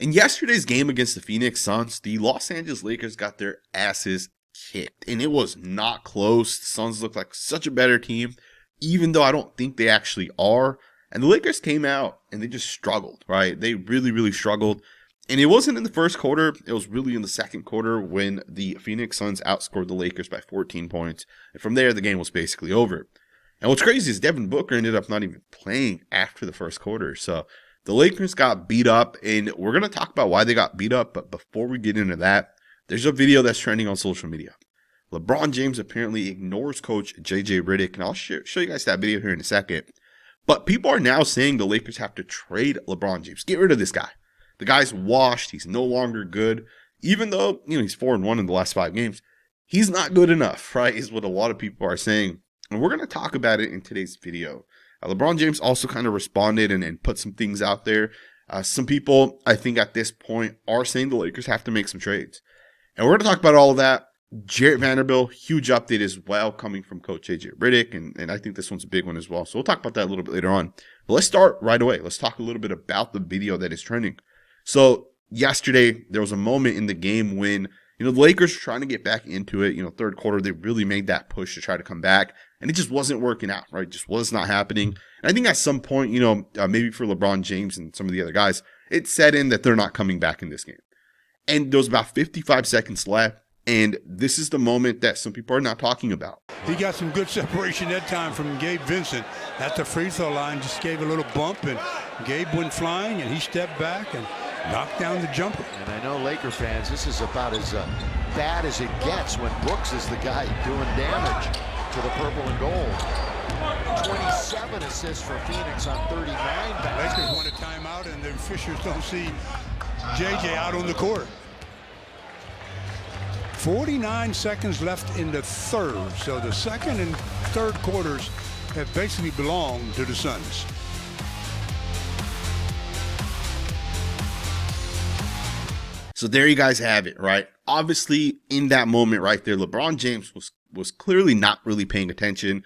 In yesterday's game against the Phoenix Suns, the Los Angeles Lakers got their asses kicked, and it was not close. The Suns looked like such a better team, even though I don't think they actually are. And the Lakers came out and they just struggled, right? They really, really struggled. And it wasn't in the first quarter. It was really in the second quarter when the Phoenix Suns outscored the Lakers by 14 points. And from there, the game was basically over. And what's crazy is Devin Booker ended up not even playing after the first quarter. So the Lakers got beat up, and we're going to talk about why they got beat up. But before we get into that, there's a video that's trending on social media. LeBron James apparently ignores coach JJ Redick, and I'll show you guys that video here in a second. But people are now saying the Lakers have to trade LeBron James. Get rid of this guy. The guy's washed. He's no longer good. Even though, he's 4-1 in the last 5 games, he's not good enough, right, is what a lot of people are saying. And we're going to talk about it in today's video. LeBron James also kind of responded and put some things out there. Some people, I think at this point, are saying the Lakers have to make some trades. And we're going to talk about all of that. Jarrett Vanderbilt, huge update as well coming from Coach JJ Redick. And I think this one's a big one as well. So we'll talk about that a little bit later on. But let's start right away. Let's talk a little bit about the video that is trending. So yesterday, there was a moment in the game when, the Lakers were trying to get back into it. Third quarter, they really made that push to try to come back. And it just wasn't working out, right? It just was not happening. And I think at some point, maybe for LeBron James and some of the other guys, it set in that they're not coming back in this game. And there was about 55 seconds left. And this is the moment that some people are not talking about. He got some good separation that time from Gabe Vincent at the free throw line. Just gave a little bump, and Gabe went flying, and he stepped back and knocked down the jumper. And I know Laker fans, this is about as bad as it gets when Brooks is the guy doing damage to the purple and gold. 27 assists for Phoenix on 39 passes. Lakers want a timeout, and the officials don't see JJ out on the court. 49 seconds left in the third. So the second and third quarters have basically belonged to the Suns. So there you guys have it, right? Obviously, in that moment right there, LeBron James was clearly not really paying attention.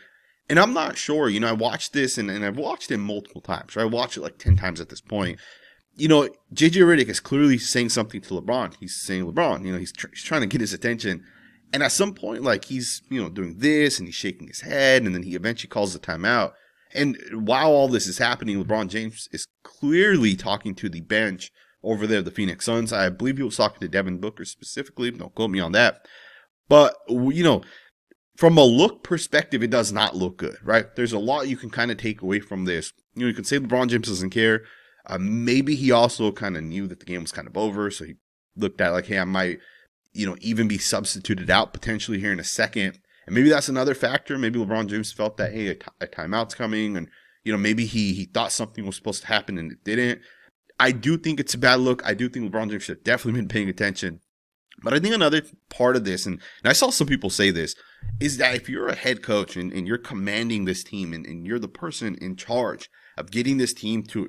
And I'm not sure, I watched this and I've watched it multiple times, right? I watched it like 10 times at this point. JJ Redick is clearly saying something to LeBron. He's saying, LeBron, he's trying to get his attention. And at some point, like, he's, doing this and he's shaking his head, and then he eventually calls the timeout. And while all this is happening, LeBron James is clearly talking to the bench over there, the Phoenix Suns. I believe he was talking to Devin Booker specifically. Don't quote me on that. But, from a look perspective, it does not look good, right? There's a lot you can kind of take away from this. You can say LeBron James doesn't care. Maybe he also kind of knew that the game was kind of over, so he looked at like, hey, I might, even be substituted out potentially here in a second. And maybe that's another factor. Maybe LeBron James felt that, hey, a timeout's coming, and, maybe he thought something was supposed to happen and it didn't. I do think it's a bad look. I do think LeBron James should have definitely been paying attention. But I think another part of this, and I saw some people say this, is that if you're a head coach and you're commanding this team and you're the person in charge of getting this team to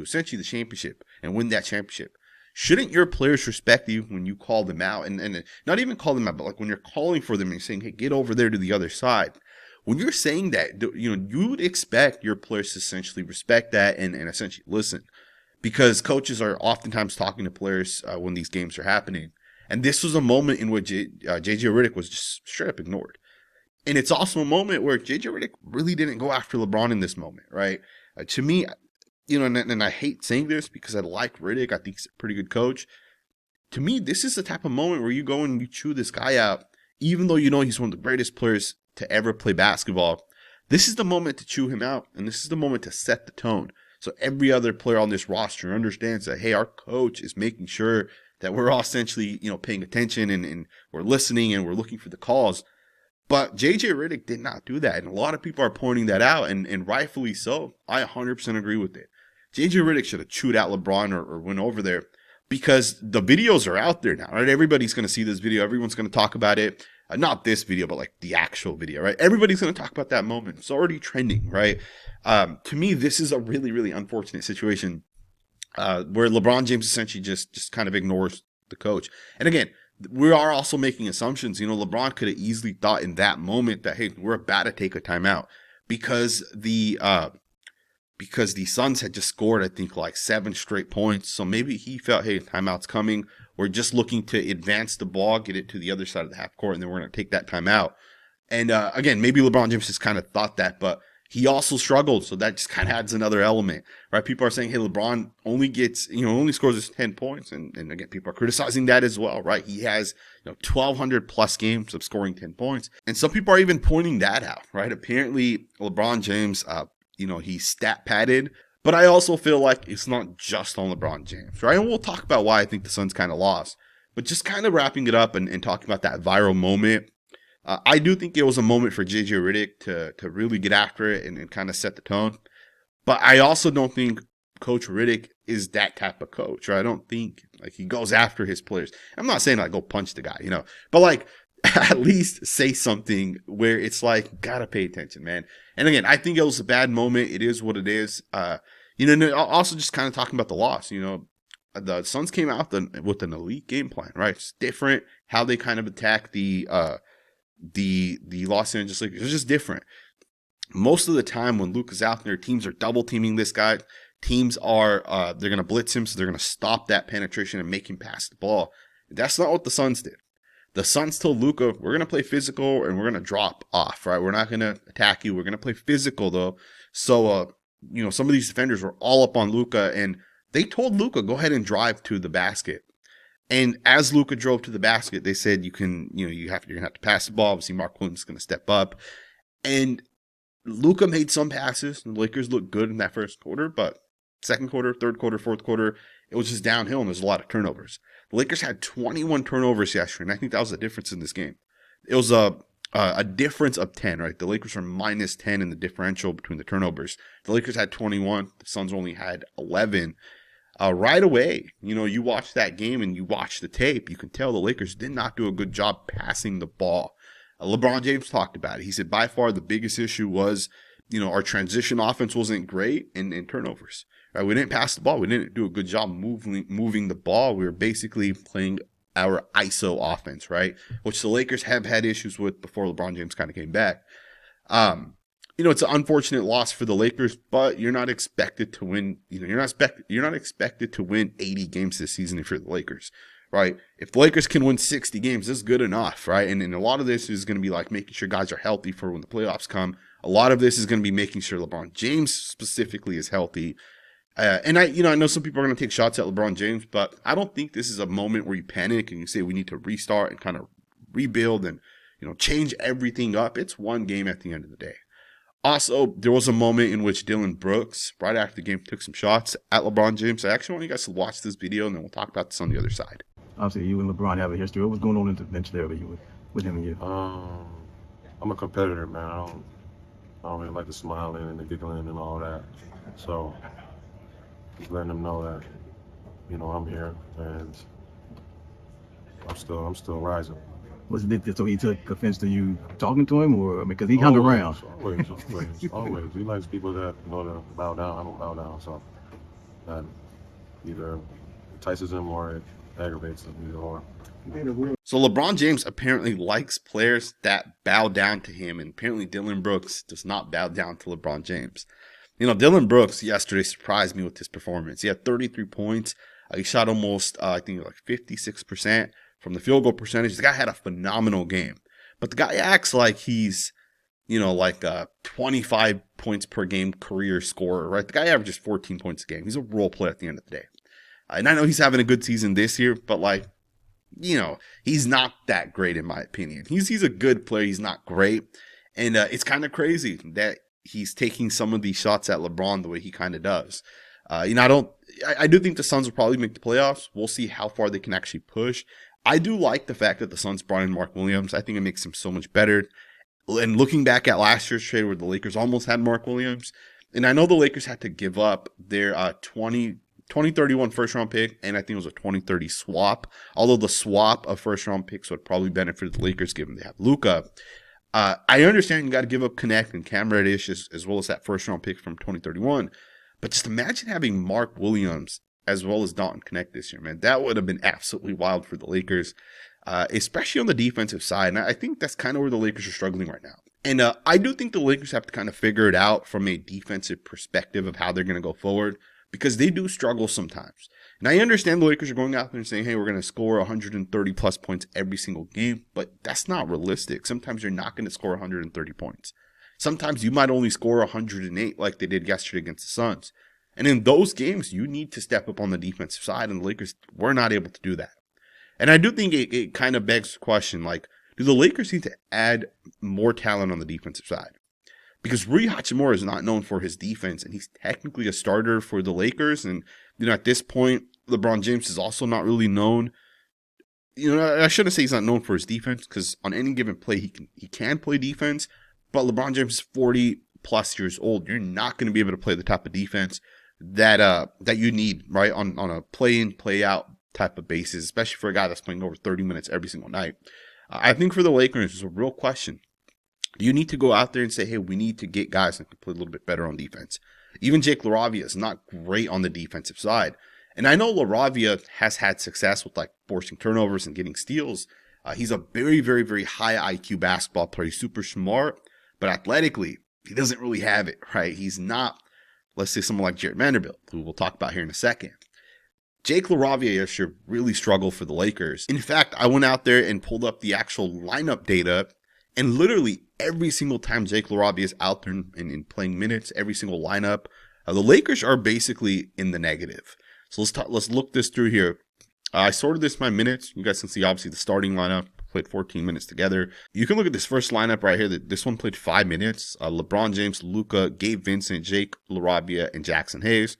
essentially the championship and win that championship, shouldn't your players respect you when you call them out? And not even call them out, but like when you're calling for them and you're saying, hey, get over there to the other side. When you're saying that, you would expect your players to essentially respect that and essentially listen. Because coaches are oftentimes talking to players when these games are happening. And this was a moment in which JJ Redick was just straight up ignored. And it's also a moment where JJ Redick really didn't go after LeBron in this moment, right? To me, and I hate saying this because I like Redick. I think he's a pretty good coach. To me, this is the type of moment where you go and you chew this guy out, even though he's one of the greatest players to ever play basketball. This is the moment to chew him out, and this is the moment to set the tone. So every other player on this roster understands that, hey, our coach is making sure that we're all essentially, paying attention and we're listening and we're looking for the calls. But JJ Redick did not do that. And a lot of people are pointing that out, and rightfully so. I 100% agree with it. JJ Redick should have chewed out LeBron or went over there, because the videos are out there now, right? Everybody's going to see this video. Everyone's going to talk about it. Not this video, but like the actual video, right? Everybody's going to talk about that moment. It's already trending, right? To me, this is a really, really unfortunate situation where LeBron James essentially just kind of ignores the coach. And again, we are also making assumptions. LeBron could have easily thought in that moment that, hey, we're about to take a timeout, because the because the Suns had just scored, I think, like 7 straight points. So maybe he felt, hey, timeout's coming. We're just looking to advance the ball, get it to the other side of the half court, and then we're going to take that timeout. And again, maybe LeBron James just kind of thought that, but he also struggled. So that just kind of adds another element, right? People are saying, hey, LeBron only gets, only scores his 10 points. And again, people are criticizing that as well, right? He has 1,200 plus games of scoring 10 points. And some people are even pointing that out, right? Apparently, LeBron James, he's stat padded, but I also feel like it's not just on LeBron James, right? And we'll talk about why I think the Suns kind of lost, but just kind of wrapping it up and talking about that viral moment. I do think it was a moment for JJ Redick to really get after it and kind of set the tone. But I also don't think Coach Redick is that type of coach, right? I don't think like he goes after his players. I'm not saying like go punch the guy, but like at least say something where it's like, gotta pay attention, man. And again, I think it was a bad moment. It is what it is. And also just kind of talking about the loss, the Suns came out with an elite game plan, right? It's different how they kind of attack the Los Angeles Lakers. It's just different. Most of the time when Luka's out there, teams are double teaming this guy. Teams are they're going to blitz him, so they're going to stop that penetration and make him pass the ball. That's not what the Suns did. The Suns told Luka, we're going to play physical and we're going to drop off, right? We're not going to attack you. We're going to play physical, though. So, some of these defenders were all up on Luka, and they told Luka, go ahead and drive to the basket. And as Luka drove to the basket, they said you're going to have to pass the ball. Obviously, Mark Williams is going to step up. And Luka made some passes. The Lakers looked good in that first quarter, but second quarter, third quarter, fourth quarter, it was just downhill, and there's a lot of turnovers. The Lakers had 21 turnovers yesterday, and I think that was the difference in this game. It was a difference of 10, right? The Lakers are minus 10 in the differential between the turnovers. The Lakers had 21. The Suns only had 11. Right away, you watch that game and you watch the tape, you can tell the Lakers did not do a good job passing the ball. LeBron James talked about it. He said by far the biggest issue was, our transition offense wasn't great and turnovers. Right? We didn't pass the ball. We didn't do a good job moving the ball. We were basically playing our ISO offense, right? Which the Lakers have had issues with before LeBron James kind of came back. It's an unfortunate loss for the Lakers, but you're not expected to win. You're not expected to win 80 games this season if you're the Lakers, right? If the Lakers can win 60 games, that's good enough, right? And a lot of this is going to be like making sure guys are healthy for when the playoffs come. A lot of this is going to be making sure LeBron James specifically is healthy. And I know some people are going to take shots at LeBron James, but I don't think this is a moment where you panic and you say we need to restart and kind of rebuild and change everything up. It's one game at the end of the day. Also, there was a moment in which Dillon Brooks, right after the game, took some shots at LeBron James. I actually want you guys to watch this video, and then we'll talk about this on the other side. Obviously, you and LeBron have a history. What was going on in the bench there with him and you? I'm a competitor, man. I don't really like the smiling and the giggling and all that. So, just letting them know that, I'm here and I'm still rising. Was it so he took offense to you talking to him, or because he hung around? Always. He likes people that to bow down. I don't bow down, so that either entices him or it aggravates him, either or. So LeBron James apparently likes players that bow down to him, and apparently Dillon Brooks does not bow down to LeBron James. Dillon Brooks yesterday surprised me with his performance. He had 33 points. He shot almost, 56%. From the field goal percentage. The guy had a phenomenal game. But the guy acts like he's, like a 25 points per game career scorer, right? The guy averages 14 points a game. He's a role player at the end of the day. And I know he's having a good season this year, but he's not that great in my opinion. He's a good player. He's not great. And it's kind of crazy that he's taking some of these shots at LeBron the way he kind of does. I do think the Suns will probably make the playoffs. We'll see how far they can actually push. I do like the fact that the Suns brought in Mark Williams. I think it makes him so much better. And looking back at last year's trade where the Lakers almost had Mark Williams, and I know the Lakers had to give up their 2031 first-round pick, and I think it was a 2030 swap, although the swap of first-round picks would probably benefit the Lakers given they have Luka. I understand you got to give up Connect and Cam Reddish as well as that first-round pick from 2031, but just imagine having Mark Williams as well as Dalton Connect this year, man. That would have been absolutely wild for the Lakers, especially on the defensive side. And I think that's kind of where the Lakers are struggling right now. And I do think the Lakers have to kind of figure it out from a defensive perspective of how they're going to go forward, because they do struggle sometimes. And I understand the Lakers are going out there and saying, hey, we're going to score 130 plus points every single game, but that's not realistic. Sometimes you're not going to score 130 points. Sometimes you might only score 108 like they did yesterday against the Suns. And in those games, you need to step up on the defensive side, and the Lakers were not able to do that. And I do think it kind of begs the question, like, do the Lakers need to add more talent on the defensive side? Because Rui Hachimura is not known for his defense, and he's technically a starter for the Lakers. And, at this point, LeBron James is also not really known. I shouldn't say he's not known for his defense, because on any given play, he can play defense. But LeBron James is 40 plus years old. You're not going to be able to play the type of defense that you need, right, on a play-in, play-out type of basis, especially for a guy that's playing over 30 minutes every single night. I think for the Lakers, it's a real question. You need to go out there and say, hey, we need to get guys that can play a little bit better on defense. Even Jake LaRavia is not great on the defensive side. And I know LaRavia has had success with like forcing turnovers and getting steals. He's a very, very, very high IQ basketball player. He's super smart, but athletically, he doesn't really have it, right? He's not, let's say, someone like Jared Vanderbilt, who we'll talk about here in a second. Jake LaRavia yesterday really struggled for the Lakers. In fact, I went out there and pulled up the actual lineup data, and literally every single time Jake LaRavia is out there and playing minutes, every single lineup, the Lakers are basically in the negative. So let's look this through here. I sorted this by minutes. You guys can see obviously the starting lineup played 14 minutes together. You can look at this first lineup right here. This one played 5 minutes. LeBron James, Luka, Gabe Vincent, Jake LaRavia, and Jackson Hayes.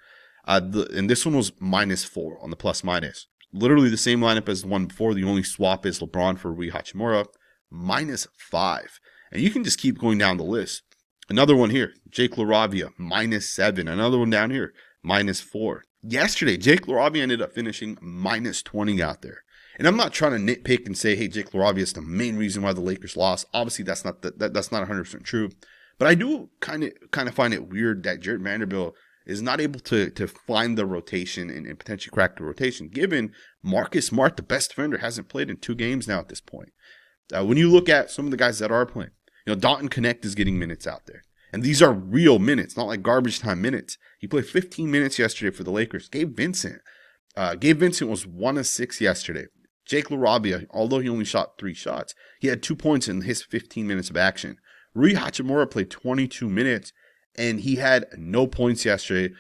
And this one was -4 on the plus minus. Literally the same lineup as the one before. The only swap is LeBron for Rui Hachimura, -5. And you can just keep going down the list. Another one here, Jake LaRavia, -7. Another one down here, -4. Yesterday, Jake LaRavia ended up finishing -20 out there. And I'm not trying to nitpick and say, hey, Jake LaRavia is the main reason why the Lakers lost. Obviously, that's not 100% true. But I do kind of find it weird that Jared Vanderbilt is not able to find the rotation and potentially crack the rotation, given Marcus Smart, the best defender, hasn't played in 2 games now at this point. When you look at some of the guys that are playing, Dalton Connect is getting minutes out there. And these are real minutes, not like garbage time minutes. He played 15 minutes yesterday for the Lakers. Gabe Vincent was 1 of 6 yesterday. Jake LaRavia, although he only shot 3 shots, he had 2 points in his 15 minutes of action. Rui Hachimura played 22 minutes, and he had no points yesterday.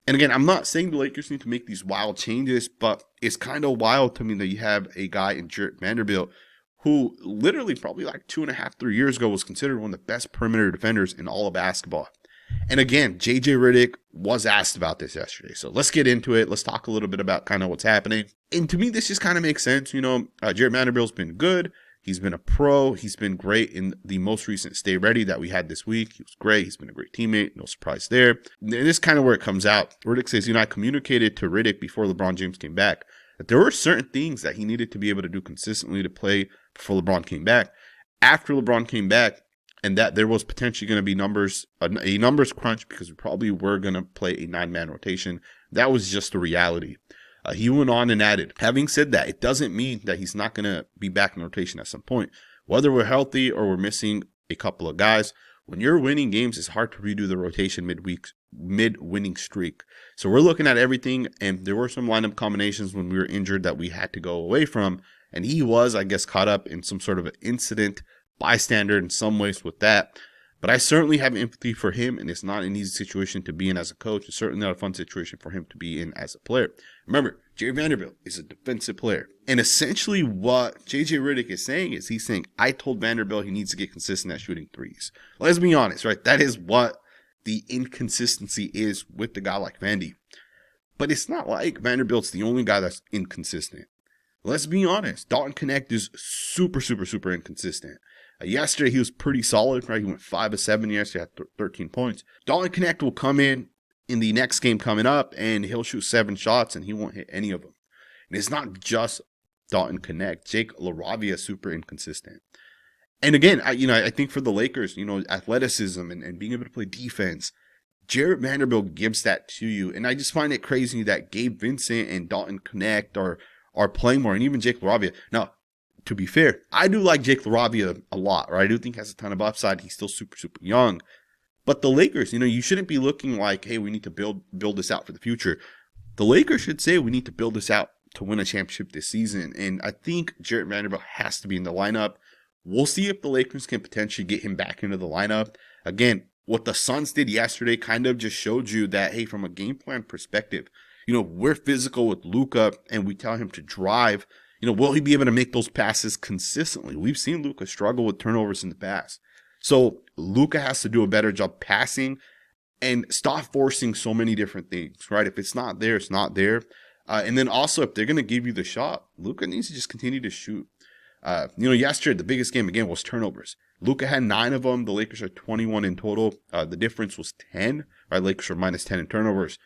And again, I'm not saying the Lakers need to make these wild changes, but it's kind of wild to me that you have a guy in Jared Vanderbilt who literally probably like 2.5, 3 years ago was considered one of the best perimeter defenders in all of basketball. And again, JJ Redick was asked about this yesterday. So let's get into it. Let's talk a little bit about kind of what's happening. And to me, this just kind of makes sense. Jared Vanderbilt's been good. He's been a pro. He's been great in the most recent Stay Ready that we had this week. He was great. He's been a great teammate. No surprise there. And this is kind of where it comes out. Redick says, I communicated to Redick before LeBron James came back that there were certain things that he needed to be able to do consistently to play before LeBron came back. After LeBron came back, and that there was potentially going to be a numbers crunch because we probably were going to play a 9-man rotation. That was just the reality. He went on and added, having said that, it doesn't mean that he's not going to be back in rotation at some point. Whether we're healthy or we're missing a couple of guys, when you're winning games, it's hard to redo the rotation mid-winning streak. So we're looking at everything, and there were some lineup combinations when we were injured that we had to go away from. And he was, I guess, caught up in some sort of an incident, bystander in some ways with that. But I certainly have empathy for him, and it's not an easy situation to be in as a coach. It's certainly not a fun situation for him to be in as a player. Remember, Jared Vanderbilt is a defensive player. And essentially what JJ Redick is saying is he's saying, I told Vanderbilt he needs to get consistent at shooting threes. Let's be honest, right? That is what the inconsistency is with the guy like Vandy. But it's not like Vanderbilt's the only guy that's inconsistent. Let's be honest. Dalton Connect is super, super, super inconsistent. Yesterday, he was pretty solid, right? He went 5 of 7 yesterday, had 13 points. Dalton Connect will come in the next game coming up, and he'll shoot 7 shots, and he won't hit any of them. And it's not just Dalton Connect. Jake LaRavia is super inconsistent. And again, I think for the Lakers, athleticism and being able to play defense, Jared Vanderbilt gives that to you. And I just find it crazy that Gabe Vincent and Dalton Connect are playing more, and even Jake LaRavia. Now, to be fair, I do like Jake LaRavia a lot, right? I do think he has a ton of upside. He's still super, super young. But the Lakers, you shouldn't be looking like, hey, we need to build this out for the future. The Lakers should say we need to build this out to win a championship this season. And I think Jarrett Vanderbilt has to be in the lineup. We'll see if the Lakers can potentially get him back into the lineup. Again, what the Suns did yesterday kind of just showed you that, hey, from a game plan perspective, we're physical with Luka and we tell him to drive. Will he be able to make those passes consistently? We've seen Luka struggle with turnovers in the past. So Luka has to do a better job passing and stop forcing so many different things, right? If it's not there, it's not there. And then also, if they're going to give you the shot, Luka needs to just continue to shoot. Yesterday, the biggest game again was turnovers. Luka had 9 of them. The Lakers are 21 in total. The difference was 10. Right? Lakers are minus 10 in turnovers.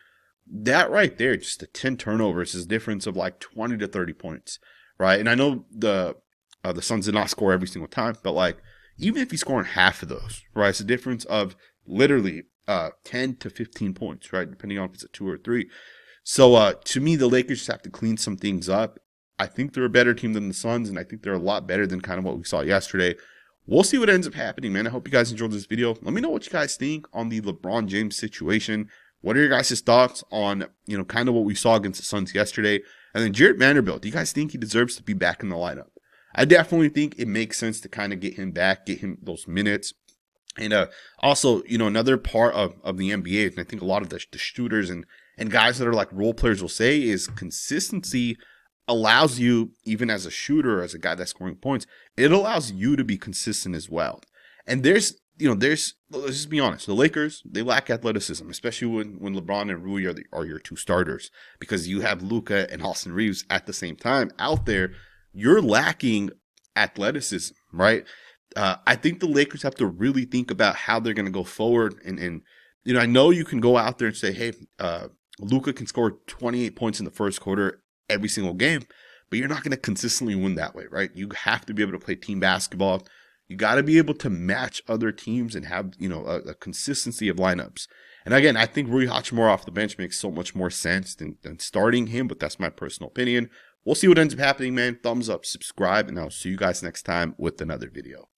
That right there, just the 10 turnovers is a difference of like 20 to 30 points, right? And I know the Suns did not score every single time, but like even if he's scoring half of those, right, it's a difference of literally 10 to 15 points, right, depending on if it's a 2 or 3. So to me, the Lakers just have to clean some things up. I think they're a better team than the Suns, and I think they're a lot better than kind of what we saw yesterday. We'll see what ends up happening, man. I hope you guys enjoyed this video. Let me know what you guys think on the LeBron James situation. What are your guys' thoughts on, kind of what we saw against the Suns yesterday? And then Jarrett Vanderbilt, do you guys think he deserves to be back in the lineup? I definitely think it makes sense to kind of get him back, get him those minutes. And also, another part of the NBA, and I think a lot of the shooters and guys that are like role players will say, is consistency allows you, even as a shooter, as a guy that's scoring points, it allows you to be consistent as well. And let's just be honest, the Lakers, they lack athleticism, especially when LeBron and Rui are your 2 starters, because you have Luka and Austin Reeves at the same time out there. You're lacking athleticism, right? I think the Lakers have to really think about how they're going to go forward. And I know you can go out there and say, hey, Luka can score 28 points in the first quarter every single game, but you're not going to consistently win that way, right? You have to be able to play team basketball. You got to be able to match other teams and have, a consistency of lineups. And again, I think Rui Hachimura off the bench makes so much more sense than starting him, but that's my personal opinion. We'll see what ends up happening, man. Thumbs up, subscribe, and I'll see you guys next time with another video.